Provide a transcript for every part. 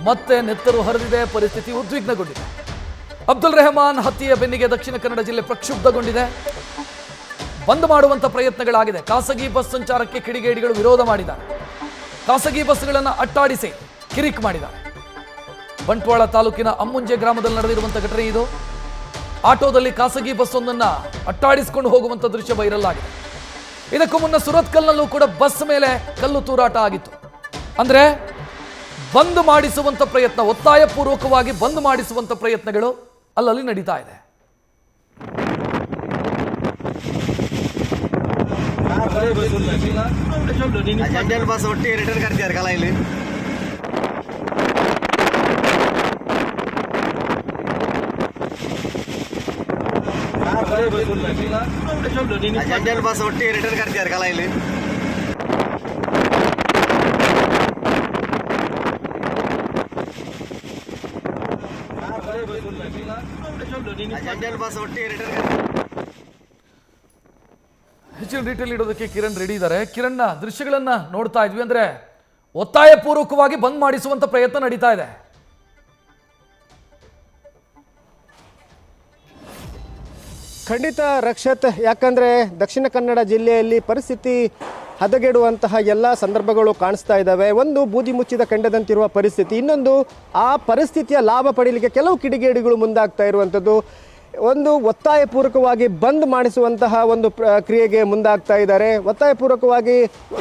ಮತ್ತೆ ನೆತ್ತರು ಹರಿದಿದೆ, ಪರಿಸ್ಥಿತಿ ಉದ್ವಿಗ್ನಗೊಂಡಿದೆ. ಅಬ್ದುಲ್ ರೆಹಮಾನ್ ಹತ್ಯೆಯ ಬೆನ್ನಿಗೆ ದಕ್ಷಿಣ ಕನ್ನಡ ಜಿಲ್ಲೆ ಪ್ರಕ್ಷುಬ್ಧಗೊಂಡಿದೆ. ಬಂದ್ ಮಾಡುವಂತ ಪ್ರಯತ್ನಗಳಾಗಿದೆ. ಖಾಸಗಿ ಬಸ್ ಸಂಚಾರಕ್ಕೆ ಕಿಡಿಗೇಡಿಗಳು ವಿರೋಧ ಮಾಡಿದ್ದಾರೆ. ಖಾಸಗಿ ಬಸ್ಗಳನ್ನು ಅಟ್ಟಾಡಿಸಿ ಕಿರಿಕ್ ಮಾಡಿದ್ದಾರೆ. ಬಂಟ್ವಾಳ ತಾಲೂಕಿನ ಅಮ್ಮುಂಜೆ ಗ್ರಾಮದಲ್ಲಿ ನಡೆದಿರುವಂತಹ ಘಟನೆ ಇದು. ಆಟೋದಲ್ಲಿ ಖಾಸಗಿ ಬಸ್ ಒಂದನ್ನ ಅಟ್ಟಾಡಿಸಿಕೊಂಡು ಹೋಗುವಂತ ದೃಶ್ಯ ವೈರಲ್ ಆಗಿದೆ. ಇದಕ್ಕೂ ಮುನ್ನ ಸುರತ್ಕಲ್ನಲ್ಲೂ ಕೂಡ ಬಸ್ ಮೇಲೆ ಕಲ್ಲು ತೂರಾಟ ಆಗಿತ್ತು. ಅಂದ್ರೆ ಬಂದ್ ಮಾಡಿಸುವಂತ ಪ್ರಯತ್ನ, ಒತ್ತಾಯಪೂರ್ವಕವಾಗಿ ಬಂದ್ ಮಾಡಿಸುವಂತ ಪ್ರಯತ್ನಗಳು ಅಲ್ಲಲ್ಲಿ ನಡೀತಾ ಇದೆ. बस ಒಟ್ಟಿ ರಿಟರ್ನ್ करते कला ಇಲ್ಲಿ बस ಒಟ್ಟಿ ರಿಟರ್ನ್ करते कला ಇಲ್ಲಿ बस ಒಟ್ಟಿ ರಿಟರ್ನ್ ಹೆಚ್ಚಿನ ಡೀಟೇಲ್ ಇಡೋದಕ್ಕೆ ಕಿರಣ್ ರೆಡಿ ಇದ್ದಾರೆ. ಕಿರಣ್ನ ದೃಶ್ಯಗಳನ್ನ ನೋಡ್ತಾ ಇದ್ವಿ. ಅಂದ್ರೆ ಒತ್ತಾಯಪೂರ್ವಕವಾಗಿ ಬಂದ್ ಮಾಡಿಸುವಂತ ಪ್ರಯತ್ನ ನಡೀತಾ ಇದೆ. ಖಂಡಿತ ರಕ್ಷತ್, ಯಾಕಂದರೆ ದಕ್ಷಿಣ ಕನ್ನಡ ಜಿಲ್ಲೆಯಲ್ಲಿ ಪರಿಸ್ಥಿತಿ ಹದಗೆಡುವಂತಹ ಎಲ್ಲ ಸಂದರ್ಭಗಳು ಕಾಣಿಸ್ತಾ ಇದ್ದಾವೆ. ಒಂದು ಬೂದಿ ಮುಚ್ಚಿದ ಕೆಂಡದಂತಿರುವ ಪರಿಸ್ಥಿತಿ, ಇನ್ನೊಂದು ಆ ಪರಿಸ್ಥಿತಿಯ ಲಾಭ ಪಡೀಲಿಕ್ಕೆ ಕೆಲವು ಕಿಡಿಗೇಡಿಗಳು ಮುಂದಾಗ್ತಾ ಇರುವಂಥದ್ದು. ಒಂದು ಒತ್ತಾಯಪೂರ್ವಕವಾಗಿ ಬಂದ್ ಮಾಡಿಸುವಂತಹ ಒಂದು ಕ್ರಿಯೆಗೆ ಮುಂದಾಗ್ತಾ ಇದ್ದಾರೆ. ಒತ್ತಾಯಪೂರ್ವಕವಾಗಿ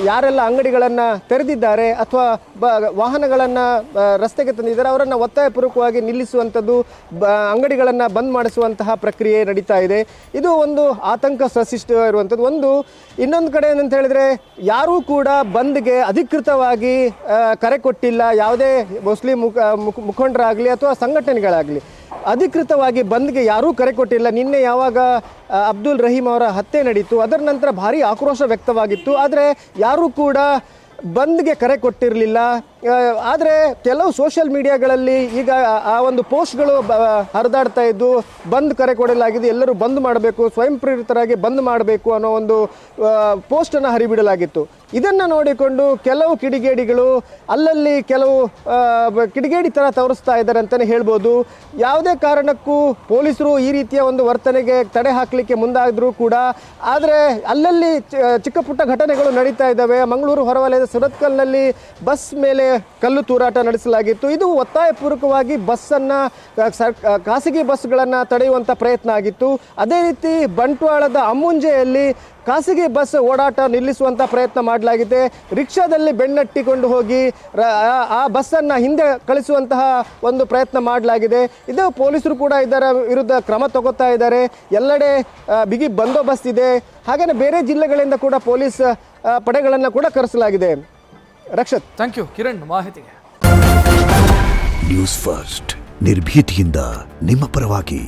ಯಾರೆಲ್ಲ ಅಂಗಡಿಗಳನ್ನು ತೆರೆದಿದ್ದಾರೆ ಅಥವಾ ವಾಹನಗಳನ್ನು ರಸ್ತೆಗೆ ತಂದಿದ್ದಾರೆ ಅವರನ್ನು ಒತ್ತಾಯಪೂರ್ವಕವಾಗಿ ನಿಲ್ಲಿಸುವಂಥದ್ದು, ಅಂಗಡಿಗಳನ್ನು ಬಂದ್ ಮಾಡಿಸುವಂತಹ ಪ್ರಕ್ರಿಯೆ ನಡೀತಾ ಇದೆ. ಇದು ಒಂದು ಆತಂಕ ಸೃಷ್ಟಿಸಿರುವಂಥದ್ದು. ಇನ್ನೊಂದು ಕಡೆ ಏನಂತ ಹೇಳಿದರೆ, ಯಾರೂ ಕೂಡ ಬಂದ್ಗೆ ಅಧಿಕೃತವಾಗಿ ಕರೆ ಕೊಟ್ಟಿಲ್ಲ. ಯಾವುದೇ ಮುಸ್ಲಿಂ ಮುಖಂಡರಾಗಲಿ ಅಥವಾ ಸಂಘಟನೆಗಳಾಗಲಿ ಅಧಿಕೃತವಾಗಿ ಬಂದ್ಗೆ ಯಾರೂ ಕರೆ ಕೊಟ್ಟಿಲ್ಲ. ನಿನ್ನೆ ಯಾವಾಗ ಅಬ್ದುಲ್ ರಹೀಂ ಅವರ ಹತ್ಯೆ ನಡೀತು, ಅದರ ನಂತರ ಭಾರಿ ಆಕ್ರೋಶ ವ್ಯಕ್ತವಾಗಿತ್ತು. ಆದರೆ ಯಾರೂ ಕೂಡ ಬಂದ್ಗೆ ಕರೆ ಕೊಟ್ಟಿರಲಿಲ್ಲ. ಆದರೆ ಕೆಲವು ಸೋಷಿಯಲ್ ಮೀಡಿಯಾಗಳಲ್ಲಿ ಈಗ ಆ ಒಂದು ಪೋಸ್ಟ್ಗಳು ಹರಿದಾಡ್ತಾ ಇದ್ದು, ಬಂದ್ ಕರೆ ಕೊಡಲಾಗಿದೆ, ಎಲ್ಲರೂ ಬಂದ್ ಮಾಡಬೇಕು, ಸ್ವಯಂ ಪ್ರೇರಿತರಾಗಿ ಬಂದ್ ಮಾಡಬೇಕು ಅನ್ನೋ ಒಂದು ಪೋಸ್ಟನ್ನು ಹರಿಬಿಡಲಾಗಿತ್ತು. ಇದನ್ನು ನೋಡಿಕೊಂಡು ಕೆಲವು ಕಿಡಿಗೇಡಿಗಳು ಅಲ್ಲಲ್ಲಿ ಕೆಲವು ಕಿಡಿಗೇಡಿ ಥರ ತೋರಿಸ್ತಾ ಇದ್ದಾರೆ ಅಂತಲೇ ಹೇಳ್ಬೋದು. ಯಾವುದೇ ಕಾರಣಕ್ಕೂ ಪೊಲೀಸರು ಈ ರೀತಿಯ ಒಂದು ವರ್ತನೆಗೆ ತಡೆ ಹಾಕಲಿಕ್ಕೆ ಮುಂದಾದರೂ ಕೂಡ, ಆದರೆ ಅಲ್ಲಲ್ಲಿ ಚಿಕ್ಕ ಪುಟ್ಟ ಘಟನೆಗಳು ನಡೀತಾ ಇದ್ದಾವೆ. ಮಂಗಳೂರು ಹೊರವಲಯದ ಸುರತ್ಕಲ್ನಲ್ಲಿ ಬಸ್ ಮೇಲೆ ಕಲ್ಲು ತೂರಾಟ ನಡೆಸಲಾಗಿತ್ತು. ಇದು ಒತ್ತಾಯಪೂರ್ವಕವಾಗಿ ಬಸ್ಸನ್ನು, ಖಾಸಗಿ ಬಸ್ಗಳನ್ನು ತಡೆಯುವಂಥ ಪ್ರಯತ್ನ ಆಗಿತ್ತು. ಅದೇ ರೀತಿ ಬಂಟ್ವಾಳದ ಅಮ್ಮುಂಜೆಯಲ್ಲಿ ಖಾಸಗಿ ಬಸ್ ಓಡಾಟ ನಿಲ್ಲಿಸುವಂಥ ಪ್ರಯತ್ನ ಮಾಡಲಾಗಿದೆ. ರಿಕ್ಷಾದಲ್ಲಿ ಬೆನ್ನಟ್ಟಿಕೊಂಡು ಹೋಗಿ ಆ ಬಸ್ಸನ್ನು ಹಿಂದೆ ಕಳಿಸುವಂತಹ ಒಂದು ಪ್ರಯತ್ನ ಮಾಡಲಾಗಿದೆ. ಇದು ಪೊಲೀಸರು ಕೂಡ ಇದರ ವಿರುದ್ಧ ಕ್ರಮ ತಗೋತಾ ಇದ್ದಾರೆ. ಎಲ್ಲೆಡೆ ಬಿಗಿ ಬಂದೋಬಸ್ತ್ ಇದೆ. ಹಾಗೆಯೇ ಬೇರೆ ಜಿಲ್ಲೆಗಳಿಂದ ಕೂಡ ಪೊಲೀಸ್ ಪಡೆಗಳನ್ನು ಕೂಡ ಕರೆಸಲಾಗಿದೆ. ರಕ್ಷತ್, ಥ್ಯಾಂಕ್ ಯು ಕಿರಣ್ ಮಾಹಿತಿಗೆ. ನ್ಯೂಸ್ ಫಸ್ಟ್, ನಿರ್ಭೀತಿಯಿಂದ ನಿಮ್ಮ ಪರವಾಗಿ.